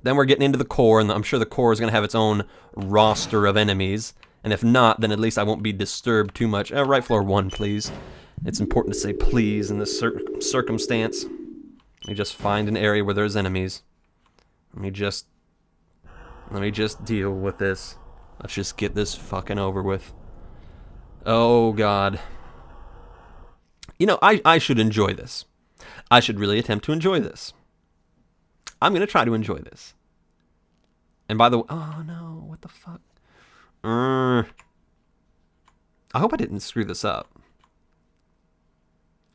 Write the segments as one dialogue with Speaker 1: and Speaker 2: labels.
Speaker 1: Then we're getting into the core, and I'm sure the core is going to have its own roster of enemies. And if not, then at least I won't be disturbed too much. Right floor 1, please. It's important to say please in this circumstance. Let me just find an area where there's enemies. Let me just deal with this. Let's just get this fucking over with. Oh, God. You know, I should enjoy this. I should really attempt to enjoy this. I'm going to try to enjoy this. And by the way... Oh, no. What the fuck? I hope I didn't screw this up.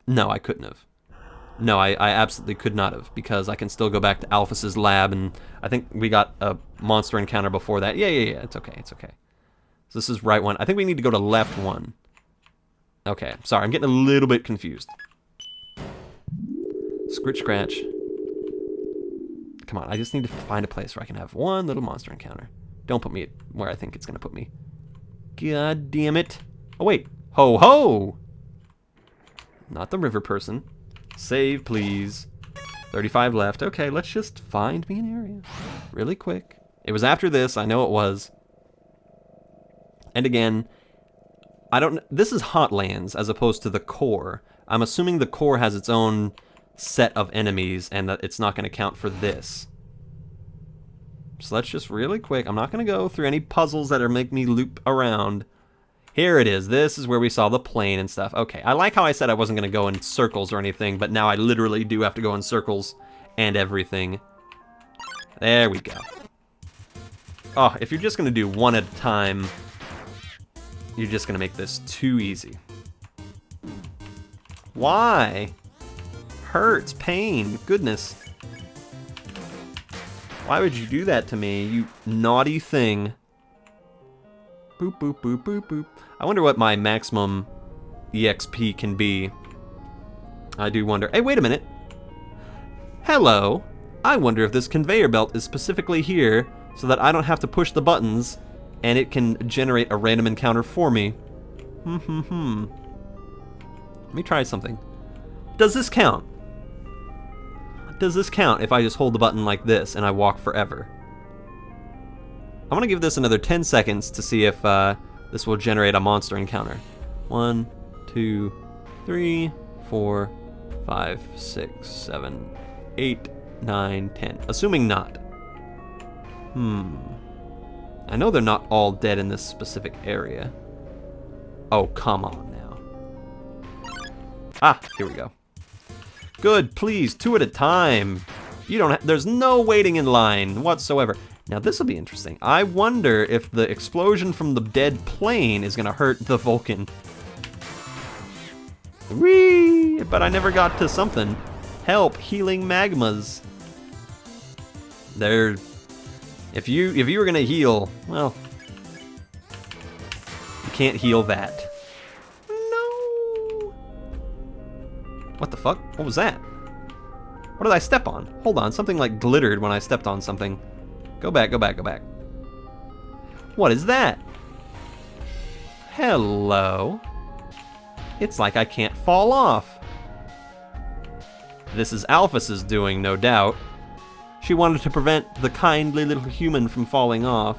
Speaker 1: No, I couldn't have. No, I absolutely could not have, because I can still go back to Alphys's lab, and I think we got a monster encounter before that. Yeah, it's okay, it's okay. So this is right one. I think we need to go to left one. Okay, sorry, I'm getting a little bit confused. Scritch scratch. Come on, I just need to find a place where I can have one little monster encounter. Don't put me where I think it's going to put me. God damn it. Oh, wait. Ho, ho! Not the river person. Save, please. 35 left. Okay, let's just find me an area. Really quick. It was after this. I know it was. And again, I don't... This is Hotlands as opposed to the core. I'm assuming the core has its own set of enemies and that it's not going to count for this. So let's just really quick... I'm not going to go through any puzzles that are make me loop around. Here it is. This is where we saw the plane and stuff. Okay, I like how I said I wasn't going to go in circles or anything, but now I literally do have to go in circles and everything. There we go. Oh, if you're just going to do one at a time, you're just going to make this too easy. Why? Hurts, pain, goodness. Why would you do that to me, you naughty thing? Boop, boop, boop, boop, boop. I wonder what my maximum EXP can be. I do wonder. Hey, wait a minute. Hello. I wonder if this conveyor belt is specifically here so that I don't have to push the buttons and it can generate a random encounter for me. Let me try something. Does this count? Does this count if I just hold the button like this and I walk forever? I'm going to give this another 10 seconds to see if this will generate a monster encounter. 1, 2, 3, 4, 5, 6, 7, 8, 9, 10. Assuming not. I know they're not all dead in this specific area. Oh, come on now. Ah, here we go. Good, please, 2 at a time. You don't there's no waiting in line whatsoever. Now this will be interesting. I wonder if the explosion from the dead plane is gonna hurt the Vulcan. Whee! But I never got to something. Help, healing magmas. There. If you were gonna heal, well, you can't heal that. No. What the fuck? What was that? What did I step on? Hold on, something like glittered when I stepped on something. Go back, go back, go back. What is that? Hello. It's like I can't fall off. This is Alphys's doing, no doubt. She wanted to prevent the kindly little human from falling off.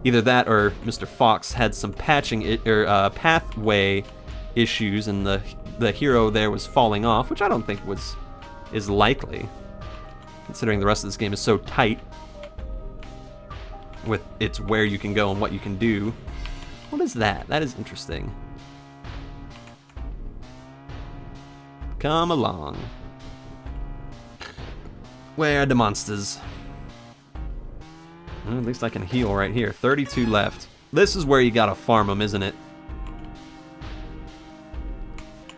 Speaker 1: Either that or Mr. Fox had some patching pathway issues and the hero there was falling off, which I don't think is likely, considering the rest of this game is so tight with its where you can go and what you can do. What is that? That is interesting. Come along. Where are the monsters? Well, at least I can heal right here. 32 left. This is where you gotta farm them, isn't it?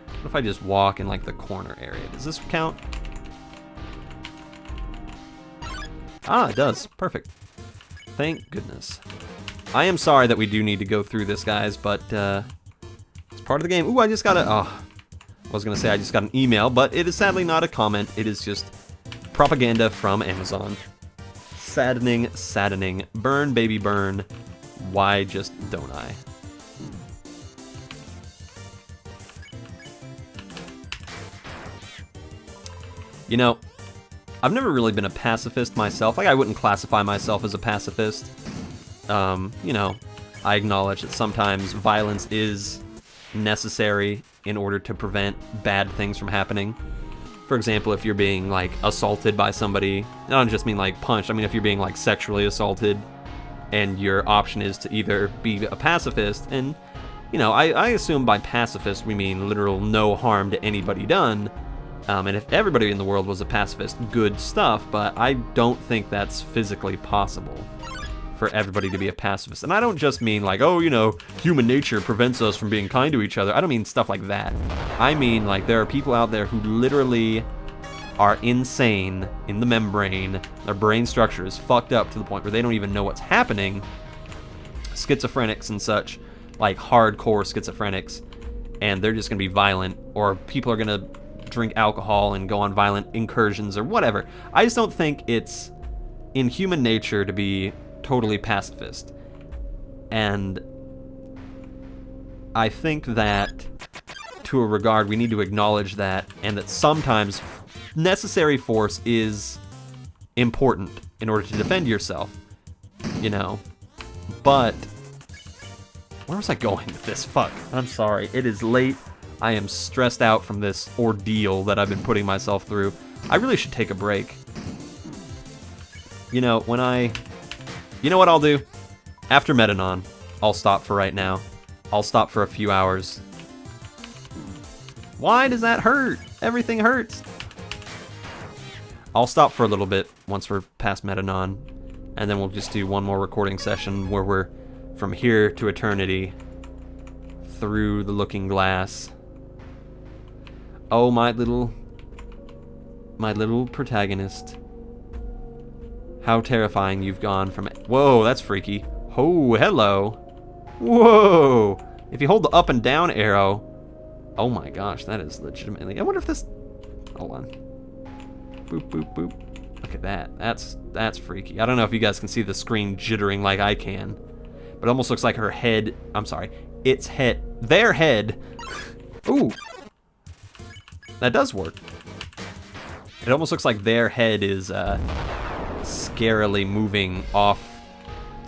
Speaker 1: What if I just walk in like the corner area? Does this count? Ah, it does. Perfect. Thank goodness. I am sorry that we do need to go through this, guys, but it's part of the game. Ooh, I just got a... Oh, I was going to say I just got an email, but it is sadly not a comment. It is just propaganda from Amazon. Saddening, saddening. Burn, baby, burn. Why just don't I? You know, I've never really been a pacifist myself. Like, I wouldn't classify myself as a pacifist. You know, I acknowledge that sometimes violence is necessary in order to prevent bad things from happening. For example, if you're being, like, assaulted by somebody, I don't just mean, like, punched. I mean, if you're being, like, sexually assaulted, and your option is to either be a pacifist, and, you know, I assume by pacifist we mean literal no harm to anybody done, and if everybody in the world was a pacifist, good stuff, but I don't think that's physically possible for everybody to be a pacifist. And I don't just mean like, oh, you know, human nature prevents us from being kind to each other. I don't mean stuff like that. I mean, like, there are people out there who literally are insane in the membrane. Their brain structure is fucked up to the point where they don't even know what's happening. Schizophrenics and such, like hardcore schizophrenics, and they're just gonna be violent, or people are gonna drink alcohol and go on violent incursions or whatever. I just don't think it's in human nature to be totally pacifist. And I think that, to a regard, we need to acknowledge that, and that sometimes necessary force is important in order to defend yourself, you know. But where was I going with this? Fuck. I'm sorry. It is late. I am stressed out from this ordeal that I've been putting myself through. I really should take a break. You know, you know what I'll do? After Metanon, I'll stop for right now. I'll stop for a few hours. Why does that hurt? Everything hurts. I'll stop for a little bit once we're past Metanon, and then we'll just do one more recording session where we're from here to eternity through the looking glass. Oh, my little protagonist. How terrifying you've gone from it. Whoa, that's freaky. Oh, hello. Whoa. If you hold the up and down arrow. Oh my gosh, that is legitimately. I wonder if this. Hold on. Boop, boop, boop. Look at that. That's freaky. I don't know if you guys can see the screen jittering like I can. But it almost looks like her head. I'm sorry. Its head. Their head. Ooh. That does work. It almost looks like their head is scarily moving off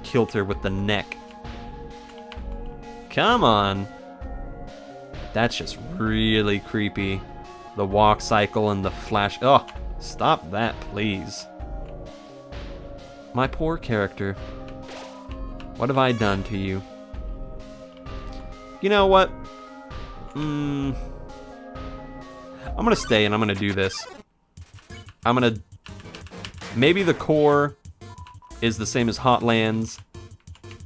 Speaker 1: kilter with the neck. Come on. That's just really creepy. The walk cycle and the flash. Oh, stop that, please. My poor character. What have I done to you? You know what? I'm gonna stay and I'm gonna do this. Maybe the core is the same as Hotlands.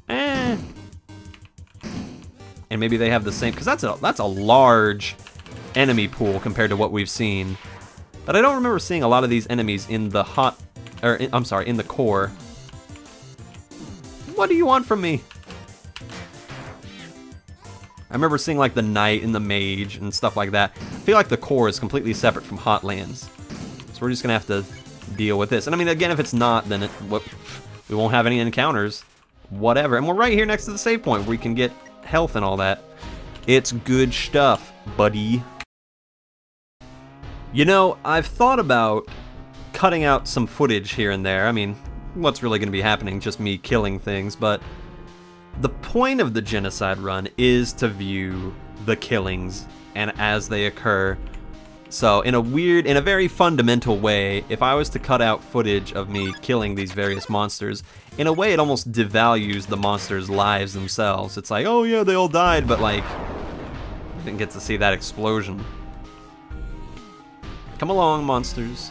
Speaker 1: And maybe they have the same, because that's a large enemy pool compared to what we've seen. But I don't remember seeing a lot of these enemies in the in the core. What do you want from me? I remember seeing like the knight and the mage and stuff like that. I feel like the core is completely separate from Hotlands. So we're just gonna have to deal with this. And I mean, again, if it's not, then we won't have any encounters. Whatever. And we're right here next to the save point where we can get health and all that. It's good stuff, buddy. You know, I've thought about cutting out some footage here and there. I mean, what's really going to be happening? Just me killing things, but the point of the Genocide run is to view the killings and as they occur. So in a very fundamental way, if I was to cut out footage of me killing these various monsters, in a way it almost devalues the monsters' lives themselves. It's like, oh yeah, they all died, but like, I didn't get to see that explosion. Come along, monsters.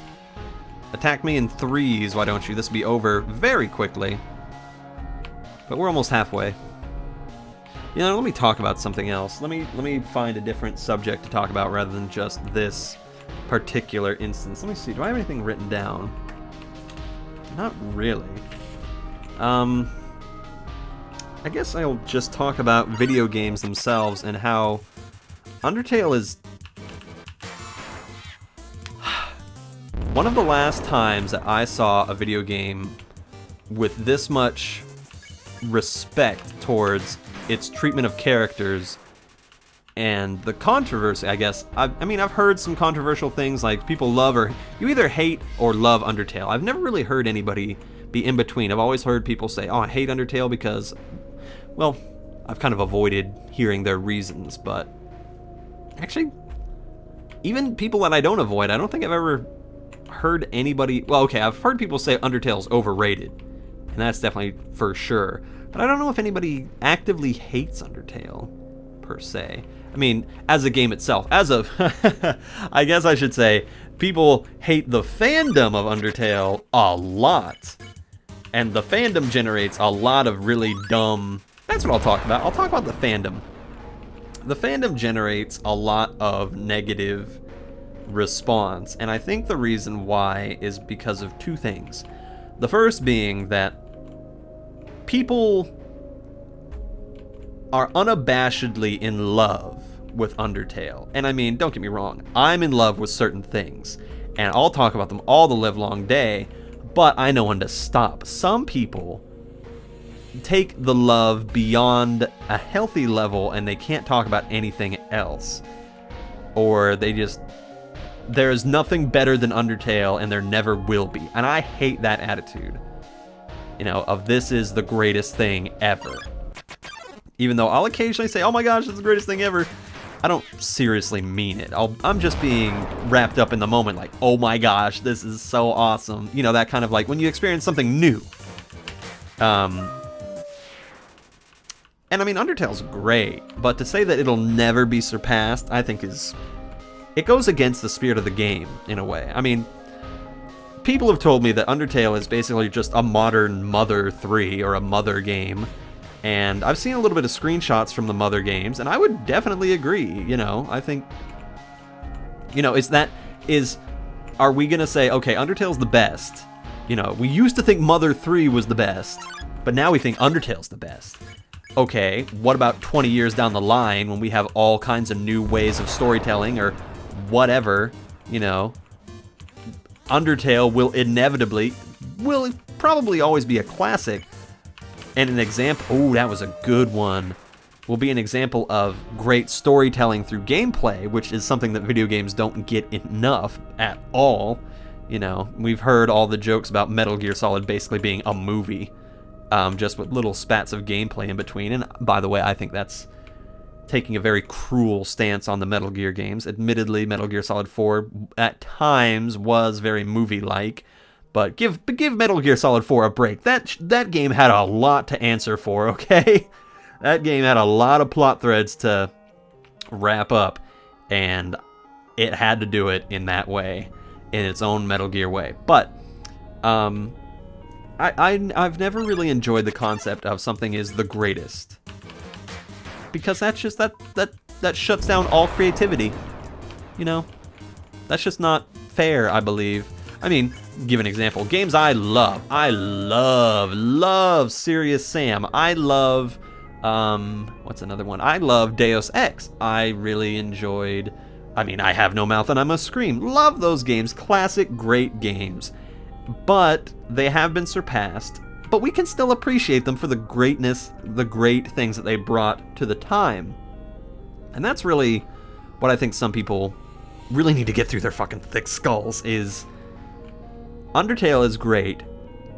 Speaker 1: Attack me in threes, why don't you? This will be over very quickly. But we're almost halfway. You know, let me talk about something else. Let me find a different subject to talk about rather than just this particular instance. Let me see, do I have anything written down? Not really. I guess I'll just talk about video games themselves and how Undertale is one of the last times that I saw a video game with this much respect towards its treatment of characters And the controversy, I guess, I mean, I've heard some controversial things like people love or you either hate or love Undertale. I've never really heard anybody be in between. I've always heard people say, oh, I hate Undertale because, well, I've kind of avoided hearing their reasons, but actually, even people that I don't avoid, I don't think I've ever heard anybody, well, okay, I've heard people say Undertale's overrated, and that's definitely for sure, but I don't know if anybody actively hates Undertale, per se. I mean, as a game itself, I guess I should say, people hate the fandom of Undertale a lot. And the fandom generates a lot of really dumb... That's what I'll talk about. I'll talk about the fandom. The fandom generates a lot of negative response. And I think the reason why is because of two things. The first being that people are unabashedly in love with Undertale. And I mean, don't get me wrong, I'm in love with certain things, and I'll talk about them all the live long day, but I know when to stop. Some people take the love beyond a healthy level and they can't talk about anything else. Or they just, there's nothing better than Undertale and there never will be. And I hate that attitude, you know, of this is the greatest thing ever. Even though I'll occasionally say, oh my gosh, it's the greatest thing ever, I don't seriously mean it. I'm just being wrapped up in the moment, like, oh my gosh, this is so awesome. You know, that kind of like when you experience something new. And I mean, Undertale's great, but to say that it'll never be surpassed, I think it goes against the spirit of the game, in a way. I mean, people have told me that Undertale is basically just a modern Mother 3 or a Mother game. And I've seen a little bit of screenshots from the Mother games, and I would definitely agree, you know, I think, you know, are we gonna say, okay, Undertale's the best? You know, we used to think Mother 3 was the best, but now we think Undertale's the best. Okay, what about 20 years down the line when we have all kinds of new ways of storytelling or whatever, you know, Undertale will probably always be a classic. And an example, oh, that was a good one, will be an example of great storytelling through gameplay, which is something that video games don't get enough at all. You know, we've heard all the jokes about Metal Gear Solid basically being a movie, just with little spats of gameplay in between. And by the way, I think that's taking a very cruel stance on the Metal Gear games. Admittedly, Metal Gear Solid 4 at times was very movie-like. But give Metal Gear Solid 4 a break. That game had a lot to answer for, okay? That game had a lot of plot threads to wrap up, and it had to do it in that way, in its own Metal Gear way. But I've never really enjoyed the concept of something is the greatest, because that's just that shuts down all creativity. You know, that's just not fair, I believe. I mean, give an example. Games I love Serious Sam. I love, what's another one? I love Deus Ex. I really enjoyed, I mean, I Have No Mouth and I Must Scream. Love those games. Classic, great games. But they have been surpassed. But we can still appreciate them for the greatness, the great things that they brought to the time. And that's really what I think some people really need to get through their fucking thick skulls is... Undertale is great,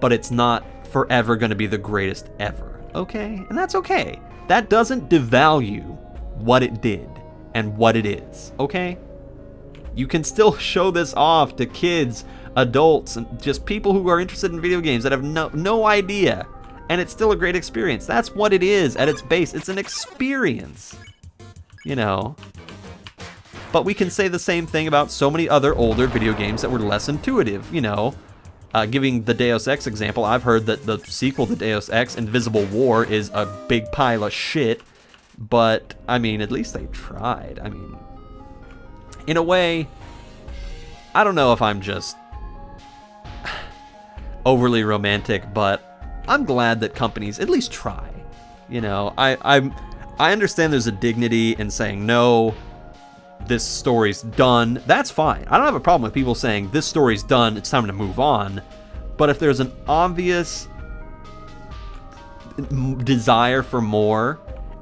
Speaker 1: but it's not forever going to be the greatest ever, okay? And that's okay. That doesn't devalue what it did and what it is, okay? You can still show this off to kids, adults, and just people who are interested in video games that have no idea, and it's still a great experience. That's what it is at its base. It's an experience, you know? But we can say the same thing about so many other older video games that were less intuitive, you know. Giving the Deus Ex example, I've heard that the sequel to Deus Ex, Invisible War, is a big pile of shit. But, I mean, at least they tried. I mean, in a way, I don't know if I'm just overly romantic, but I'm glad that companies at least try. You know, I understand there's a dignity in saying no. This story's done. That's fine. I don't have a problem with people saying this story's done, it's time to move on. But if there's an obvious desire for more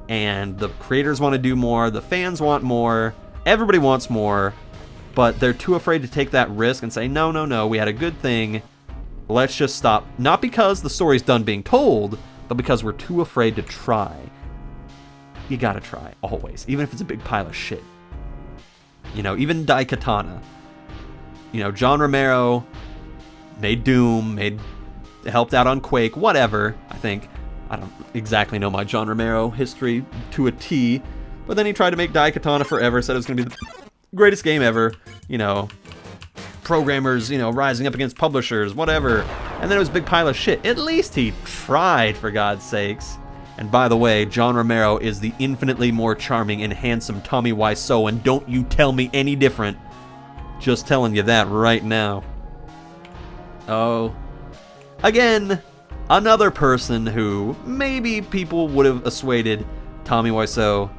Speaker 1: and the creators want to do more, the fans want more, everybody wants more, but they're too afraid to take that risk and say, no, we had a good thing, let's just stop. Not because the story's done being told, but because we're too afraid to try. You gotta try, always, even if it's a big pile of shit. You know, even Daikatana. You know, John Romero made Doom, helped out on Quake, whatever, I think. I don't exactly know my John Romero history to a T, but then he tried to make Daikatana forever, said it was going to be the greatest game ever, you know, programmers, you know, rising up against publishers, whatever, and then it was a big pile of shit. At least he tried, for God's sakes. And by the way, John Romero is the infinitely more charming and handsome Tommy Wiseau, and don't you tell me any different. Just telling you that right now. Oh, again, another person who maybe people would have assuaded. Tommy Wiseau,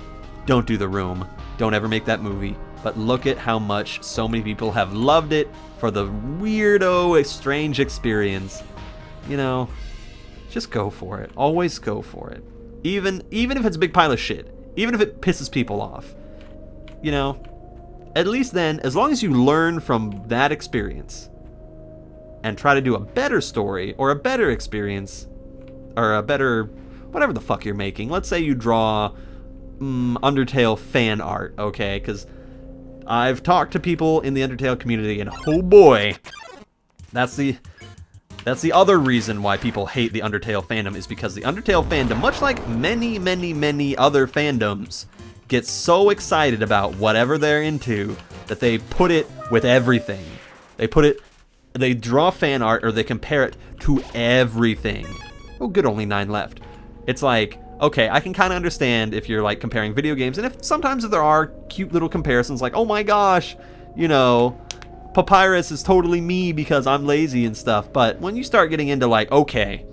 Speaker 1: don't do The Room. Don't ever make that movie. But look at how much so many people have loved it for the weirdo, strange experience. You know, just go for it. Always go for it. Even if it's a big pile of shit. Even if it pisses people off. You know, at least then, as long as you learn from that experience and try to do a better story or a better experience or a better whatever the fuck you're making. Let's say you draw Undertale fan art, okay? Because I've talked to people in the Undertale community, and oh boy, that's the other reason why people hate the Undertale fandom, is because the Undertale fandom, much like many other fandoms, gets so excited about whatever they're into that they put it with everything. They draw fan art or they compare it to everything. Oh, good, only 9 left. It's like, okay, I can kind of understand if you're like comparing video games, and if sometimes there are cute little comparisons like, oh my gosh, you know, Papyrus is totally me because I'm lazy and stuff. But when you start getting into like, okay,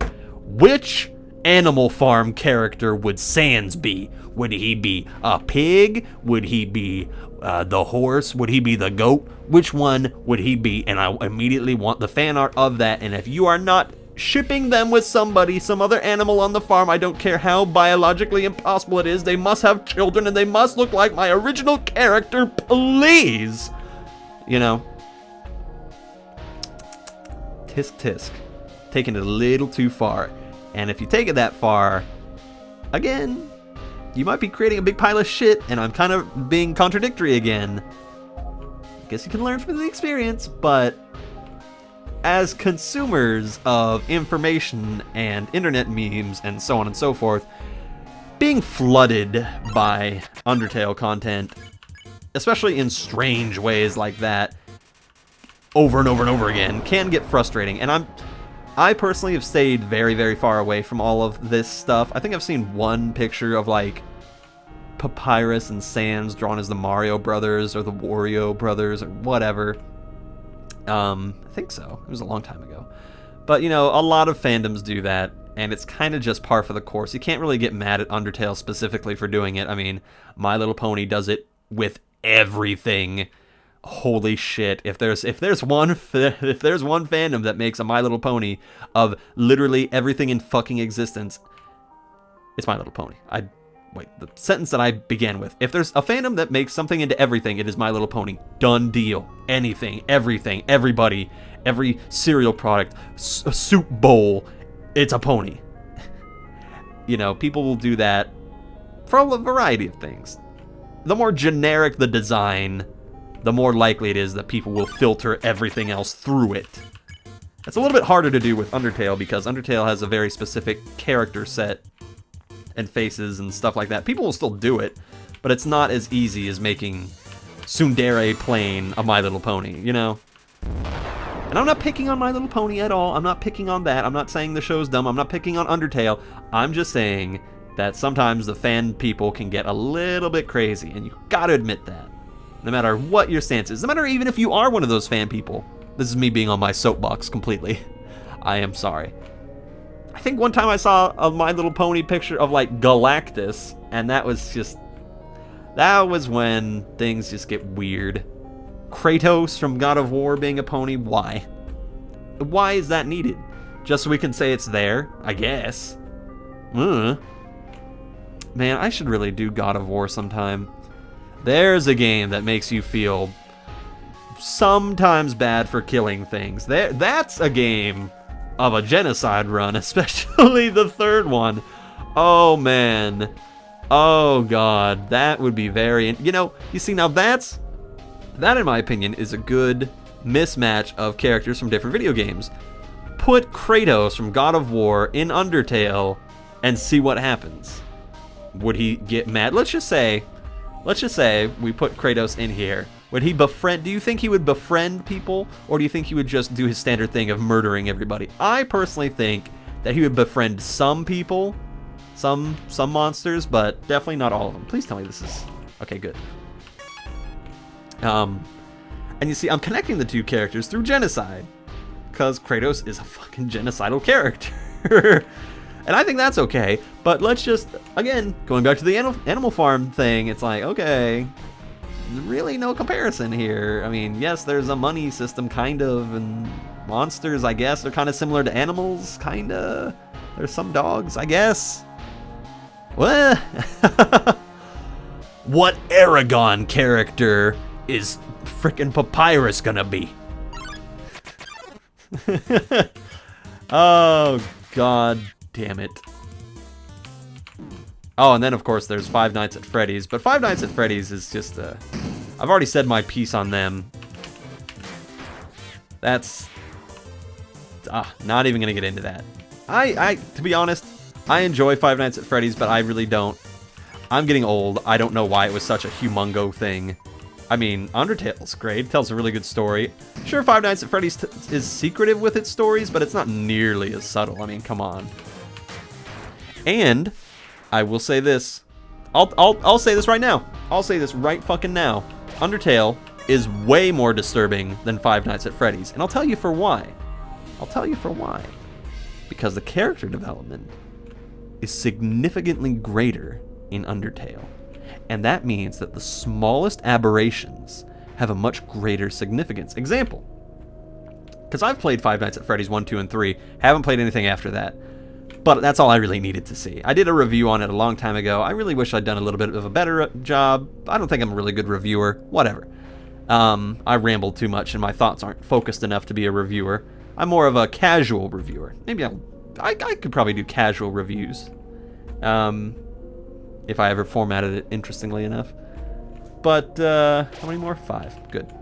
Speaker 1: which Animal Farm character would Sans be? Would he be a pig? Would he be the horse? Would he be the goat? Which one would he be? And I immediately want the fan art of that. And if you are not shipping them with somebody, some other animal on the farm, I don't care how biologically impossible it is, they must have children and they must look like my original character, please. You know, tisk tisk, taking it a little too far. And if you take it that far, again, you might be creating a big pile of shit, and I'm kind of being contradictory again. I guess you can learn from the experience, but as consumers of information and internet memes and so on and so forth, being flooded by Undertale content, especially in strange ways like that, over and over and over again, can get frustrating. And I personally have stayed very far away from all of this stuff. I think I've seen one picture of like Papyrus and Sans drawn as the Mario Brothers or the Wario Brothers or whatever. I think so. It was a long time ago. But, you know, a lot of fandoms do that, and it's kind of just par for the course. You can't really get mad at Undertale specifically for doing it. I mean, My Little Pony does it with everything. Holy shit. If there's one fandom that makes a My Little Pony of literally everything in fucking existence, it's My Little Pony. The sentence that I began with. If there's a fandom that makes something into everything, it is My Little Pony. Done deal. Anything, everything, everybody, every cereal product, a soup bowl, it's a pony. You know, people will do that for a variety of things. The more generic the design, the more likely it is that people will filter everything else through it. It's a little bit harder to do with Undertale because Undertale has a very specific character set and faces and stuff like that. People will still do it, but it's not as easy as making Tsundere plain a My Little Pony, you know? And I'm not picking on My Little Pony at all. I'm not picking on that. I'm not saying the show's dumb. I'm not picking on Undertale. I'm just saying that sometimes the fan people can get a little bit crazy, and you gotta admit that. No matter what your stance is. No matter even if you are one of those fan people. This is me being on my soapbox completely. I am sorry. I think one time I saw a My Little Pony picture of like Galactus, and that was when things just get weird. Kratos from God of War being a pony, why? Why is that needed? Just so we can say it's there, I guess. Man, I should really do God of War sometime. There's a game that makes you feel sometimes bad for killing things. That's a game of a genocide run, especially the third one. Oh, man. Oh, God. That would be very... You see, now that, in my opinion, is a good mismatch of characters from different video games. Put Kratos from God of War in Undertale and see what happens. Would he get mad? Let's just say we put Kratos in here. Would he befriend? Do you think he would befriend people, or do you think he would just do his standard thing of murdering everybody? I personally think that he would befriend some people, some monsters, but definitely not all of them. Please tell me this is okay. Good. And you see, I'm connecting the two characters through Genocide, because Kratos is a fucking genocidal character. And I think that's okay, but let's just, again, going back to the Animal Farm thing, it's like, okay, really no comparison here. I mean, yes, there's a money system, kind of, and monsters, I guess, are kind of similar to animals, kind of. There's some dogs, I guess. What? What Aragon character is frickin' Papyrus gonna be? Oh, God damn it. Oh, and then of course there's Five Nights at Freddy's, but Five Nights at Freddy's is just I've already said my piece on them. That's not even gonna get into that. To be honest, I enjoy Five Nights at Freddy's, but I really don't. I'm getting old. I don't know why it was such a humongo thing. I mean, Undertale's great. It tells a really good story. Sure, Five Nights at Freddy's is secretive with its stories, but it's not nearly as subtle. I mean, come on. And I will say this. I'll say this right now. I'll say this right fucking now. Undertale is way more disturbing than Five Nights at Freddy's, and I'll tell you for why. Because the character development is significantly greater in Undertale. And that means that the smallest aberrations have a much greater significance. Example. Because I've played Five Nights at Freddy's 1, 2, and 3. Haven't played anything after that. But that's all I really needed to see. I did a review on it a long time ago. I really wish I'd done a little bit of a better job. I don't think I'm a really good reviewer. Whatever. I rambled too much and my thoughts aren't focused enough to be a reviewer. I'm more of a casual reviewer. Maybe I could probably do casual reviews. If I ever formatted it interestingly enough. But, how many more? 5. Good.